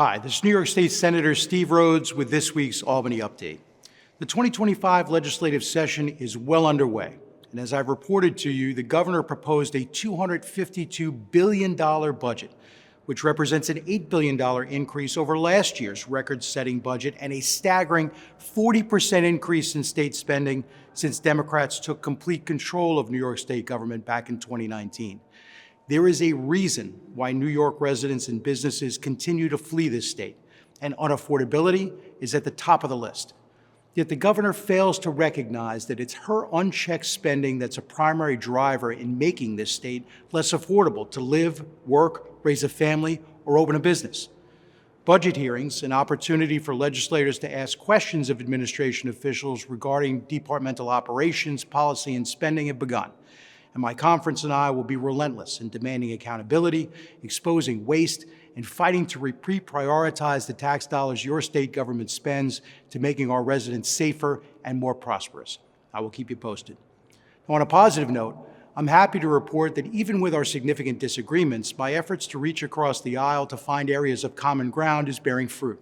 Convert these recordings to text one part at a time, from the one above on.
Hi, this is New York State Senator Steve Rhoads with this week's Albany Update. The 2025 legislative session is well underway, and as I've reported to you, the governor proposed a $252 billion budget, which represents an $8 billion increase over last year's record-setting budget and a staggering 40% increase in state spending since Democrats took complete control of New York State government back in 2019. There is a reason why New York residents and businesses continue to flee this state, and unaffordability is at the top of the list. Yet the governor fails to recognize that it's her unchecked spending that's a primary driver in making this state less affordable to live, work, raise a family, or open a business. Budget hearings, an opportunity for legislators to ask questions of administration officials regarding departmental operations, policy, and spending have begun. And my conference and I will be relentless in demanding accountability, exposing waste, and fighting to reprioritize the tax dollars your state government spends to making our residents safer and more prosperous. I will keep you posted. Now, on a positive note, I'm happy to report that even with our significant disagreements, my efforts to reach across the aisle to find areas of common ground is bearing fruit.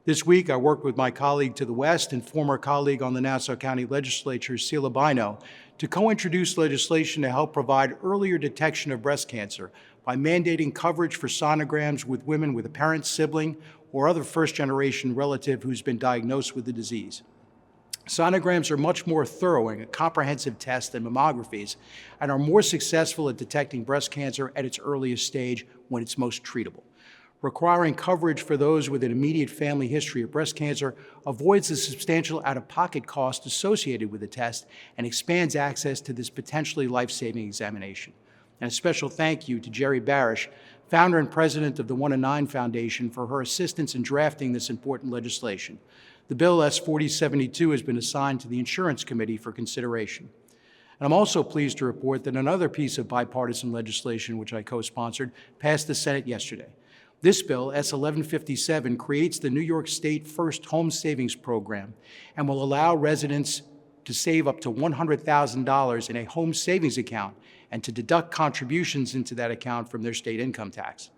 This week, I worked with my colleague to the west and former colleague on the Nassau County Legislature, Sheila Bino, to co-introduce legislation to help provide earlier detection of breast cancer by mandating coverage for sonograms with women with a parent, sibling, or other first-generation relative who's been diagnosed with the disease. Sonograms are much more thorough and a comprehensive test than mammographies and are more successful at detecting breast cancer at its earliest stage when it's most treatable. Requiring coverage for those with an immediate family history of breast cancer avoids the substantial out-of-pocket cost associated with the test and expands access to this potentially life-saving examination. And a special thank you to Jerry Barish, founder and president of the 1 in 9 Foundation, for her assistance in drafting this important legislation. The bill S-4072 has been assigned to the Insurance Committee for consideration. And I'm also pleased to report that another piece of bipartisan legislation, which I co-sponsored, passed the Senate yesterday. This bill, S-1157, creates the New York State First Home Savings Program and will allow residents to save up to $100,000 in a home savings account and to deduct contributions into that account from their state income tax.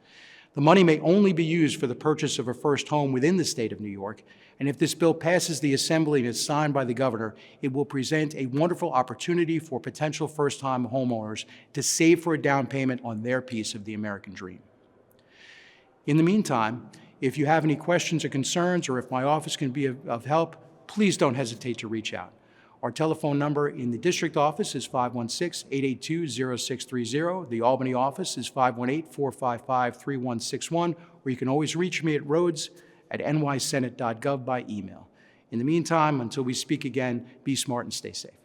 The money may only be used for the purchase of a first home within the state of New York, and if this bill passes the Assembly and is signed by the governor, it will present a wonderful opportunity for potential first-time homeowners to save for a down payment on their piece of the American dream. In the meantime, if you have any questions or concerns, or if my office can be of help, please don't hesitate to reach out. Our telephone number in the district office is 516-882-0630. The Albany office is 518-455-3161, or you can always reach me at rhoads@nysenate.gov by email. In the meantime, until we speak again, be smart and stay safe.